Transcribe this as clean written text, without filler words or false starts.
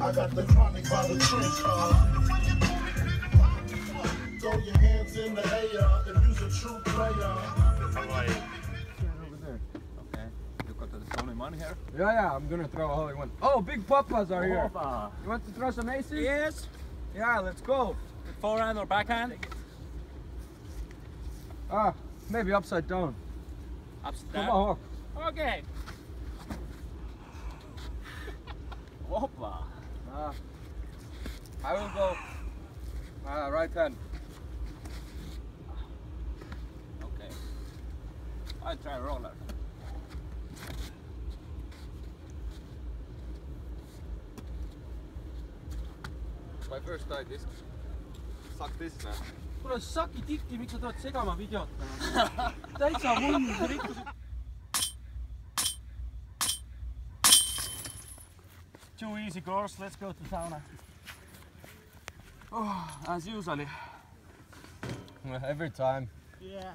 I got the chronic by the trench. Throw your hands in the air if you's a true player. Over there. Okay. You got the Sony money here? Yeah, I'm gonna throw a holy one. Oh, big papas are here. Opa. You want to throw some aces? Yes. Yeah, let's go. With forehand or backhand? Maybe upside down. Upside Come down. on, Okay. Opa. I will go right hand. Okay. I'll try roller. My first time this. Suck this now. kuule saki tiki, miks sa tuled segama videot täna? Täitsa hull, see rikkus. Too easy course, let's go to sauna. Oh, as usually. Every time. Yeah.